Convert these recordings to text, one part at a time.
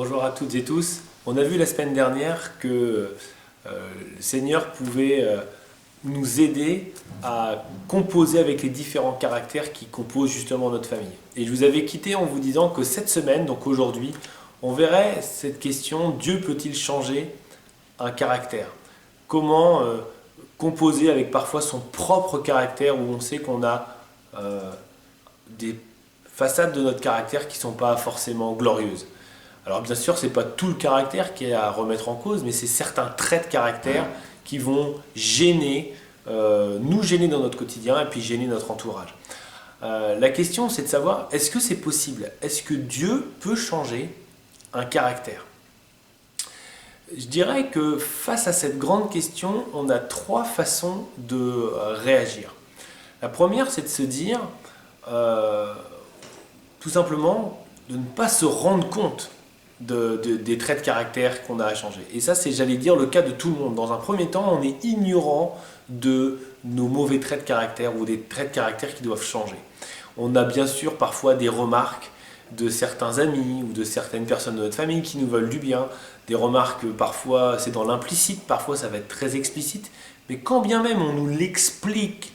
Bonjour à toutes et tous. On a vu la semaine dernière que le Seigneur pouvait nous aider à composer avec les différents caractères qui composent justement notre famille. Et je vous avais quitté en vous disant que cette semaine, donc aujourd'hui, on verrait cette question: Dieu peut-il changer un caractère? Comment composer avec parfois son propre caractère, où on sait qu'on a des façades de notre caractère qui ne sont pas forcément glorieuses. Alors bien sûr, ce n'est pas tout le caractère qui est à remettre en cause, mais c'est certains traits de caractère qui vont gêner, nous gêner dans notre quotidien et puis gêner notre entourage. La question, c'est de savoir, est-ce que c'est possible? Est-ce que Dieu peut changer un caractère? Je dirais que face à cette grande question, on a trois façons de réagir. La première, c'est de se dire, tout simplement, de ne pas se rendre compte des traits de caractère qu'on a à changer. Et ça, c'est, j'allais dire, le cas de tout le monde. Dans un premier temps, on est ignorant de nos mauvais traits de caractère ou des traits de caractère qui doivent changer. On a bien sûr parfois des remarques de certains amis ou de certaines personnes de notre famille qui nous veulent du bien. Des remarques, parfois c'est dans l'implicite, parfois ça va être très explicite. Mais quand bien même on nous l'explique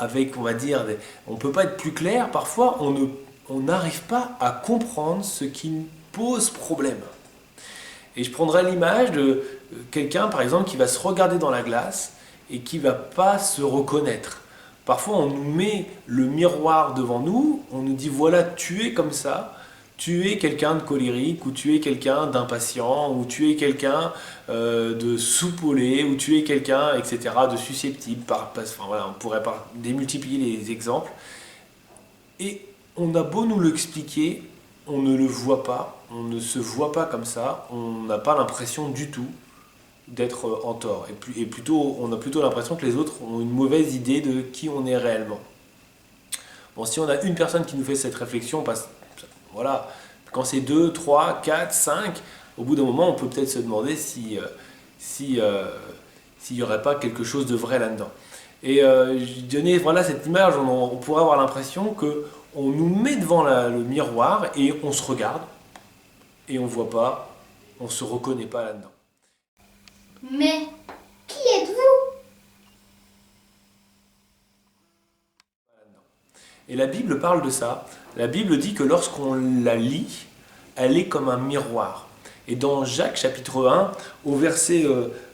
avec, on va dire, on ne peut pas être plus clair, parfois on n'arrive pas à comprendre ce qui pose problème. Et je prendrai l'image de quelqu'un, par exemple, qui va se regarder dans la glace et qui ne va pas se reconnaître. Parfois, on nous met le miroir devant nous, on nous dit, voilà, tu es comme ça, tu es quelqu'un de colérique, ou tu es quelqu'un d'impatient, ou tu es quelqu'un de soupolé, ou tu es quelqu'un, etc., de susceptible. Enfin, voilà, on pourrait démultiplier les exemples. Et on a beau nous l'expliquer, on ne le voit pas, on ne se voit pas comme ça, on n'a pas l'impression du tout d'être en tort. Et plutôt, on a plutôt l'impression que les autres ont une mauvaise idée de qui on est réellement. Bon, si on a une personne qui nous fait cette réflexion, voilà, quand c'est 2, 3, 4, 5, au bout d'un moment, on peut peut-être se demander s'il n'y aurait pas quelque chose de vrai là-dedans. Et je donnais voilà, cette image, on pourrait avoir l'impression qu'on nous met devant le miroir et on se regarde et on ne voit pas, on ne se reconnaît pas là-dedans. Mais qui êtes-vous? Et la Bible parle de ça. La Bible dit que lorsqu'on la lit, elle est comme un miroir. Et dans Jacques chapitre 1, au verset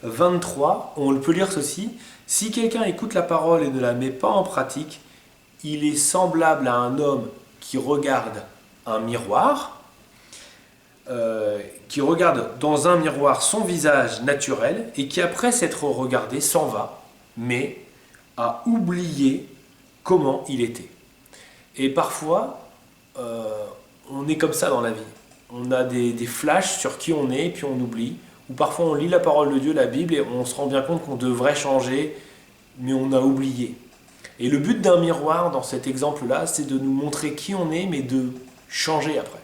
23, on peut lire ceci: si quelqu'un écoute la parole et ne la met pas en pratique, il est semblable à un homme qui regarde un miroir, qui regarde dans un miroir son visage naturel et qui, après s'être regardé, s'en va, mais a oublié comment il était. Et parfois, on est comme ça dans la vie. On a des flashs sur qui on est, puis on oublie. Ou parfois on lit la parole de Dieu, la Bible, et on se rend bien compte qu'on devrait changer, mais on a oublié. Et le but d'un miroir, dans cet exemple-là, c'est de nous montrer qui on est, mais de changer après.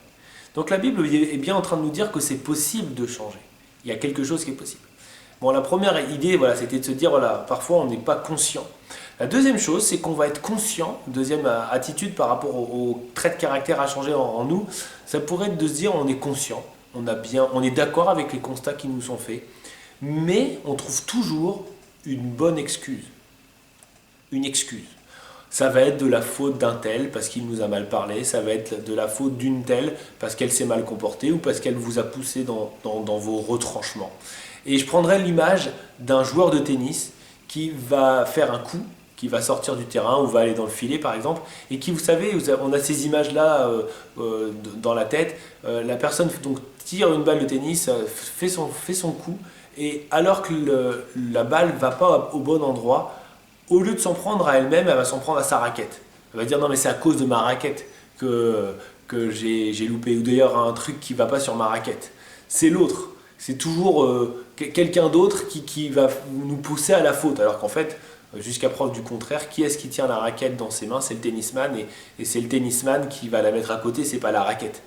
Donc la Bible est bien en train de nous dire que c'est possible de changer. Il y a quelque chose qui est possible. Bon, la première idée, voilà, c'était de se dire, voilà, parfois on n'est pas conscient. La deuxième chose, c'est qu'on va être conscient, deuxième attitude par rapport aux traits de caractère à changer en nous, ça pourrait être de se dire, on est conscient, on est d'accord avec les constats qui nous sont faits, mais on trouve toujours une bonne excuse. Une excuse. Ça va être de la faute d'un tel parce qu'il nous a mal parlé, ça va être de la faute d'une telle parce qu'elle s'est mal comportée ou parce qu'elle vous a poussé dans vos retranchements. Et je prendrai l'image d'un joueur de tennis qui va faire un coup, qui va sortir du terrain ou va aller dans le filet par exemple, et qui, vous savez, on a ces images-là dans la tête, la personne donc tire une balle de tennis, fait son coup, et alors que la balle ne va pas au bon endroit, au lieu de s'en prendre à elle-même, elle va s'en prendre à sa raquette. Elle va dire non mais c'est à cause de ma raquette que j'ai loupé, ou d'ailleurs un truc qui ne va pas sur ma raquette. C'est l'autre, c'est toujours quelqu'un d'autre qui va nous pousser à la faute, alors qu'en fait, jusqu'à preuve du contraire, qui est-ce qui tient la raquette dans ses mains? C'est le tennisman, et c'est le tennisman qui va la mettre à côté, c'est pas la raquette.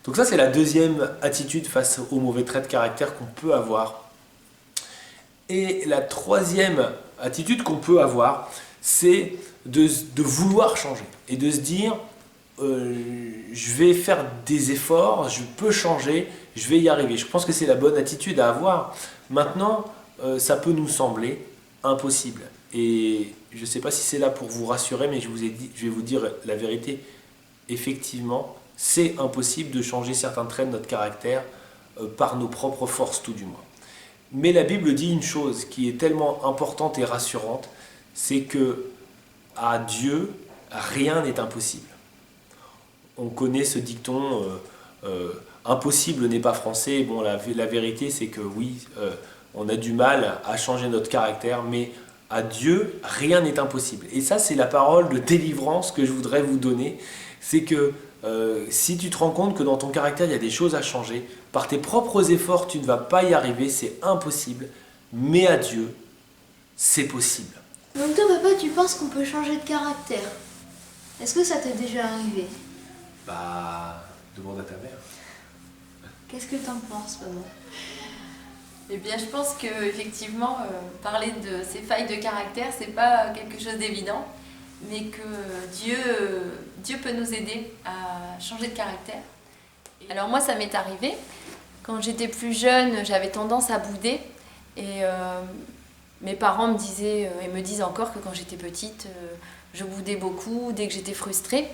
Donc ça, c'est la deuxième attitude face aux mauvais traits de caractère qu'on peut avoir. Et la troisième attitude qu'on peut avoir, c'est de vouloir changer et de se dire, je vais faire des efforts, je peux changer, je vais y arriver. Je pense que c'est la bonne attitude à avoir. Maintenant, ça peut nous sembler impossible. Et je ne sais pas si c'est là pour vous rassurer, mais je vais vous dire la vérité. Effectivement, c'est impossible de changer certains traits de notre caractère par nos propres forces, tout du moins. Mais la Bible dit une chose qui est tellement importante et rassurante, c'est que à Dieu, rien n'est impossible. On connaît ce dicton impossible n'est pas français. Bon, la vérité, c'est que oui, on a du mal à changer notre caractère, mais à Dieu, rien n'est impossible. Et ça, c'est la parole de délivrance que je voudrais vous donner. C'est que si tu te rends compte que dans ton caractère, il y a des choses à changer, par tes propres efforts, tu ne vas pas y arriver, c'est impossible. Mais à Dieu, c'est possible. Donc toi, papa, tu penses qu'on peut changer de caractère? Est-ce que ça t'est déjà arrivé? Bah, demande à ta mère. Qu'est-ce que t'en penses, maman? Eh bien, je pense que effectivement, parler de ces failles de caractère, c'est pas quelque chose d'évident, mais que Dieu peut nous aider à changer de caractère. Alors moi, ça m'est arrivé. Quand j'étais plus jeune, j'avais tendance à bouder, et mes parents me disaient et me disent encore que quand j'étais petite, je boudais beaucoup dès que j'étais frustrée.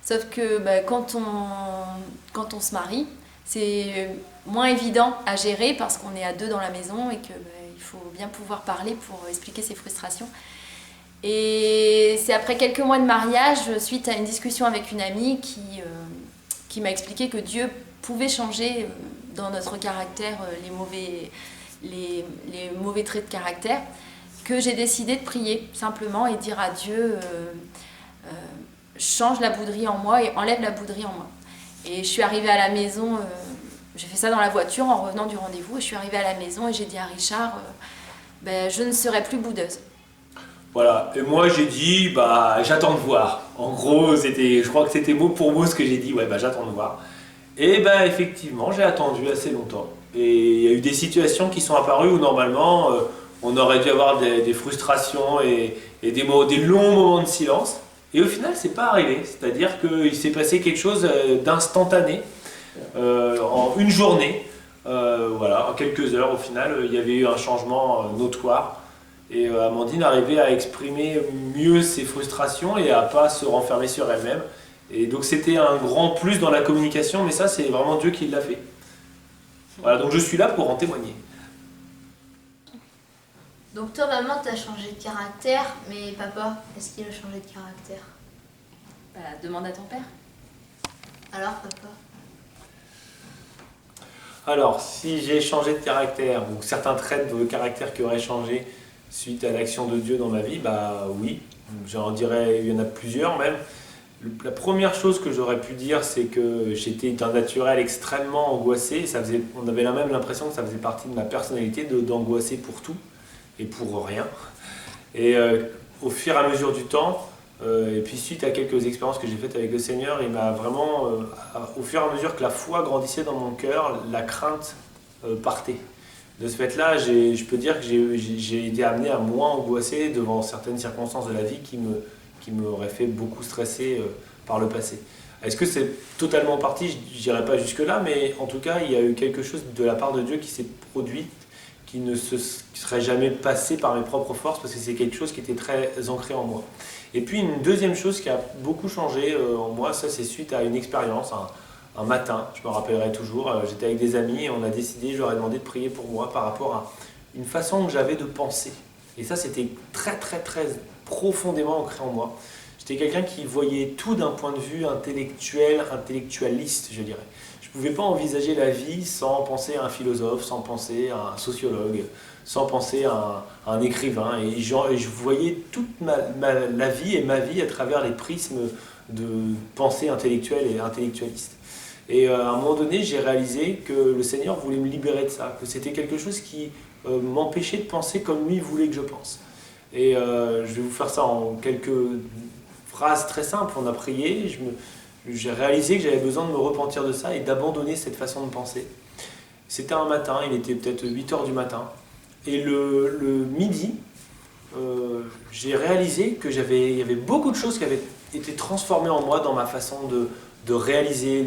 Sauf que quand on se marie, c'est moins évident à gérer parce qu'on est à deux dans la maison et qu'il faut bien pouvoir parler pour expliquer ses frustrations. Et c'est après quelques mois de mariage, suite à une discussion avec une amie qui m'a expliqué que Dieu pouvait changer dans notre caractère les mauvais traits de caractère, que j'ai décidé de prier simplement et dire à Dieu change la bouderie en moi et enlève la bouderie en moi. Et je suis arrivée à la maison, j'ai fait ça dans la voiture en revenant du rendez-vous, et je suis arrivée à la maison et j'ai dit à Richard, je ne serai plus boudeuse. Voilà, et moi j'ai dit, j'attends de voir. En gros, je crois que c'était mot pour mot ce que j'ai dit, j'attends de voir. Et effectivement, j'ai attendu assez longtemps. Et il y a eu des situations qui sont apparues où normalement, on aurait dû avoir des frustrations et des longs moments de silence. Et au final, c'est pas arrivé. C'est-à-dire qu'il s'est passé quelque chose d'instantané en une journée. En quelques heures, au final, il y avait eu un changement notoire. Et Amandine arrivait à exprimer mieux ses frustrations et à pas se renfermer sur elle-même. Et donc c'était un grand plus dans la communication, mais ça, c'est vraiment Dieu qui l'a fait. Voilà, donc je suis là pour en témoigner. Donc toi, maman, t'as changé de caractère, mais papa, est-ce qu'il a changé de caractère? Demande à ton père. Alors, papa? Alors, si j'ai changé de caractère, ou certains traits de caractère qui auraient changé suite à l'action de Dieu dans ma vie, oui, j'en dirais, il y en a plusieurs même. La première chose que j'aurais pu dire, c'est que j'étais d'un naturel extrêmement angoissé. On avait même l'impression que ça faisait partie de ma personnalité d'angoisser pour tout et pour rien. Et au fur et à mesure du temps, et puis suite à quelques expériences que j'ai faites avec le Seigneur, il m'a vraiment, au fur et à mesure que la foi grandissait dans mon cœur, la crainte partait. De ce fait-là, je peux dire que j'ai été amené à moins angoisser devant certaines circonstances de la vie qui m'auraient fait beaucoup stresser par le passé. Est-ce que c'est totalement parti? Je n'irai pas jusque-là, mais en tout cas, il y a eu quelque chose de la part de Dieu qui s'est produit, qui ne serait jamais passé par mes propres forces, parce que c'est quelque chose qui était très ancré en moi. Et puis une deuxième chose qui a beaucoup changé en moi, ça c'est suite à une expérience, un matin, je me rappellerai toujours, j'étais avec des amis et on a décidé, je leur ai demandé de prier pour moi par rapport à une façon que j'avais de penser. Et ça c'était très très très profondément ancré en moi. J'étais quelqu'un qui voyait tout d'un point de vue intellectualiste, je dirais. Je ne pouvais pas envisager la vie sans penser à un philosophe, sans penser à un sociologue, sans penser à un écrivain. Et je voyais toute la vie et ma vie à travers les prismes de pensée intellectuelle et intellectualiste. Et à un moment donné, j'ai réalisé que le Seigneur voulait me libérer de ça, que c'était quelque chose qui m'empêchait de penser comme lui voulait que je pense. Et je vais vous faire ça en quelques phrases très simples. On a prié, j'ai réalisé que j'avais besoin de me repentir de ça et d'abandonner cette façon de penser. C'était un matin, il était peut-être 8h du matin. Et le midi, j'ai réalisé qu'il y avait beaucoup de choses qui avaient été transformé en moi dans ma façon de réaliser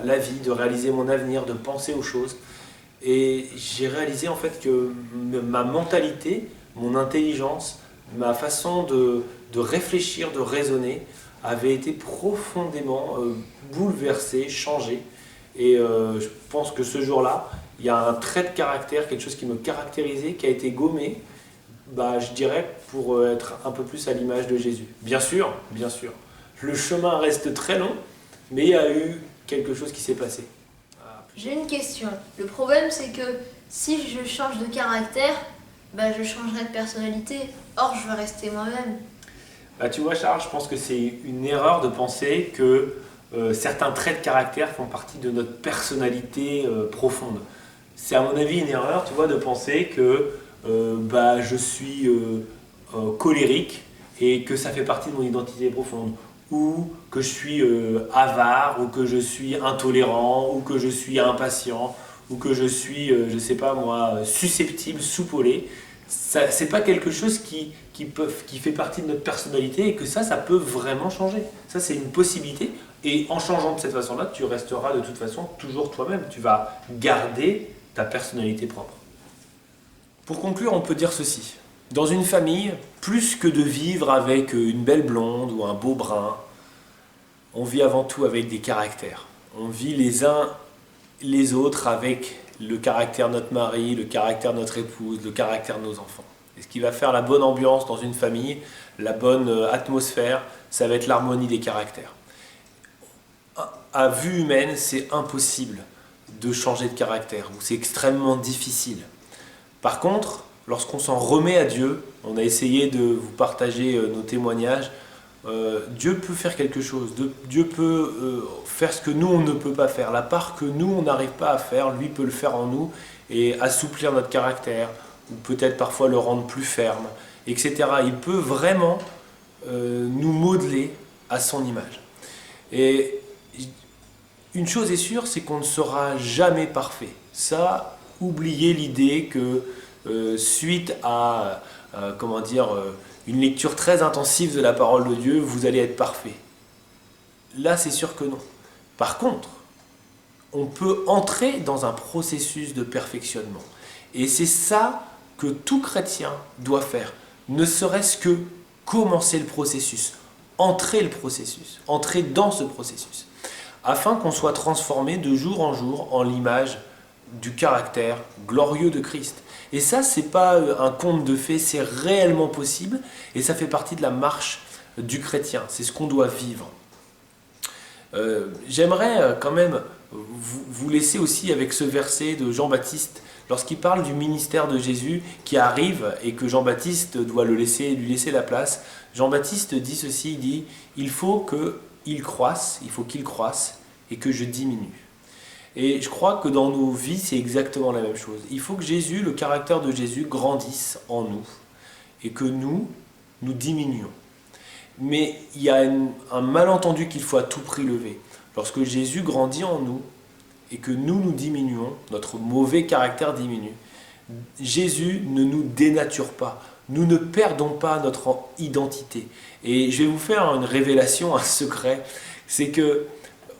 la vie, de réaliser mon avenir, de penser aux choses. Et j'ai réalisé en fait que ma mentalité, mon intelligence, ma façon de réfléchir, de raisonner avait été profondément bouleversée, changée. Et je pense que ce jour-là, il y a un trait de caractère, quelque chose qui me caractérisait, qui a été gommé, je dirais, pour être un peu plus à l'image de Jésus. Bien sûr, le chemin reste très long, mais il y a eu quelque chose qui s'est passé. J'ai une question. Le problème, c'est que si je change de caractère, je changerai de personnalité. Or, je veux rester moi-même. Tu vois, Charles, je pense que c'est une erreur de penser que certains traits de caractère font partie de notre personnalité profonde. C'est à mon avis une erreur, tu vois, de penser que je suis colérique et que ça fait partie de mon identité profonde, ou que je suis avare, ou que je suis intolérant, ou que je suis impatient, ou que je suis, je sais pas moi, susceptible, soupolé. C'est pas quelque chose qui fait partie de notre personnalité, et que ça peut vraiment changer. Ça, c'est une possibilité, et en changeant de cette façon-là, tu resteras de toute façon toujours toi-même. Tu vas garder ta personnalité propre. Pour conclure, on peut dire ceci. Dans une famille, plus que de vivre avec une belle blonde ou un beau brun, on vit avant tout avec des caractères. On vit les uns les autres avec le caractère de notre mari, le caractère de notre épouse, le caractère de nos enfants. Et ce qui va faire la bonne ambiance dans une famille, la bonne atmosphère, ça va être l'harmonie des caractères. À vue humaine, c'est impossible de changer de caractère, ou c'est extrêmement difficile. Par contre, lorsqu'on s'en remet à Dieu, on a essayé de vous partager nos témoignages, Dieu peut faire quelque chose, Dieu peut faire ce que nous on ne peut pas faire, la part que nous on n'arrive pas à faire, lui peut le faire en nous et assouplir notre caractère, ou peut-être parfois le rendre plus ferme, etc. Il peut vraiment nous modeler à son image. Et une chose est sûre, c'est qu'on ne sera jamais parfait. Ça, oubliez l'idée que suite à une lecture très intensive de la parole de Dieu, vous allez être parfait. Là, c'est sûr que non. Par contre, on peut entrer dans un processus de perfectionnement. Et c'est ça que tout chrétien doit faire. Ne serait-ce que commencer le processus, entrer dans ce processus, afin qu'on soit transformé de jour en jour en l'image du caractère glorieux de Christ. Et ça, c'est pas un conte de fées, c'est réellement possible, et ça fait partie de la marche du chrétien. C'est ce qu'on doit vivre. J'aimerais quand même vous laisser aussi avec ce verset de Jean-Baptiste, lorsqu'il parle du ministère de Jésus qui arrive et que Jean-Baptiste doit lui laisser la place. Jean-Baptiste dit ceci, il dit « Il faut qu'il croisse et que je diminue ». Et je crois que dans nos vies, c'est exactement la même chose. Il faut que Jésus, le caractère de Jésus, grandisse en nous et que nous diminuons. Mais il y a un malentendu qu'il faut à tout prix lever. Lorsque Jésus grandit en nous et que nous diminuons, notre mauvais caractère diminue, Jésus ne nous dénature pas. Nous ne perdons pas notre identité. Et je vais vous faire une révélation, un secret, c'est que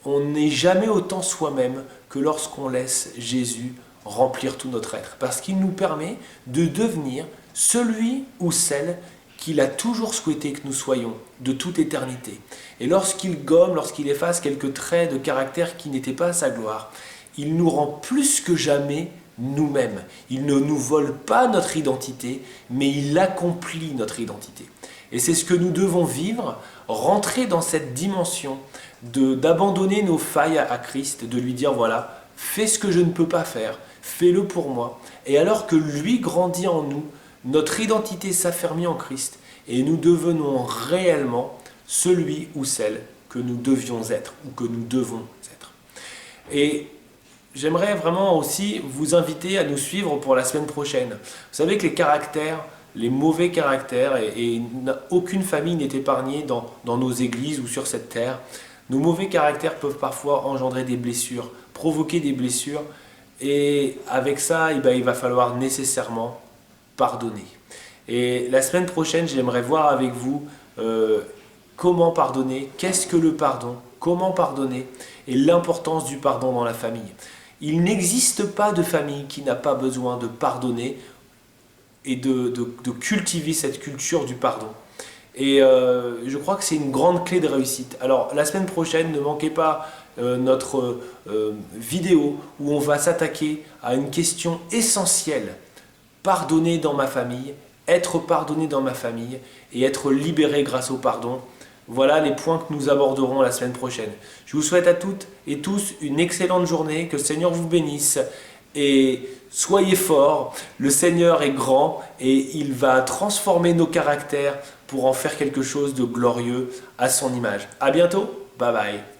on n'est jamais autant soi-même que lorsqu'on laisse Jésus remplir tout notre être. Parce qu'il nous permet de devenir celui ou celle qu'il a toujours souhaité que nous soyons, de toute éternité. Et lorsqu'il gomme, lorsqu'il efface quelques traits de caractère qui n'étaient pas à sa gloire, il nous rend plus que jamais nous-mêmes. Il ne nous vole pas notre identité, mais il accomplit notre identité. Et c'est ce que nous devons vivre, rentrer dans cette dimension d'abandonner nos failles à Christ, de lui dire voilà, fais ce que je ne peux pas faire, fais-le pour moi. Et alors que lui grandit en nous, notre identité s'affermit en Christ et nous devenons réellement celui ou celle que nous devions être ou que nous devons être. Et j'aimerais vraiment aussi vous inviter à nous suivre pour la semaine prochaine. Vous savez que les caractères, les mauvais caractères, et aucune famille n'est épargnée dans nos églises ou sur cette terre. Nos mauvais caractères peuvent parfois engendrer des blessures, provoquer des blessures, et avec ça, il va falloir nécessairement pardonner. Et la semaine prochaine, j'aimerais voir avec vous comment pardonner, qu'est-ce que le pardon, comment pardonner et l'importance du pardon dans la famille. Il n'existe pas de famille qui n'a pas besoin de pardonner et de cultiver cette culture du pardon. Et je crois que c'est une grande clé de réussite. Alors la semaine prochaine, ne manquez pas notre vidéo où on va s'attaquer à une question essentielle. Pardonner dans ma famille, être pardonné dans ma famille et être libéré grâce au pardon. Voilà les points que nous aborderons la semaine prochaine. Je vous souhaite à toutes et tous une excellente journée, que le Seigneur vous bénisse et soyez forts. Le Seigneur est grand et il va transformer nos caractères pour en faire quelque chose de glorieux à son image. À bientôt, bye bye.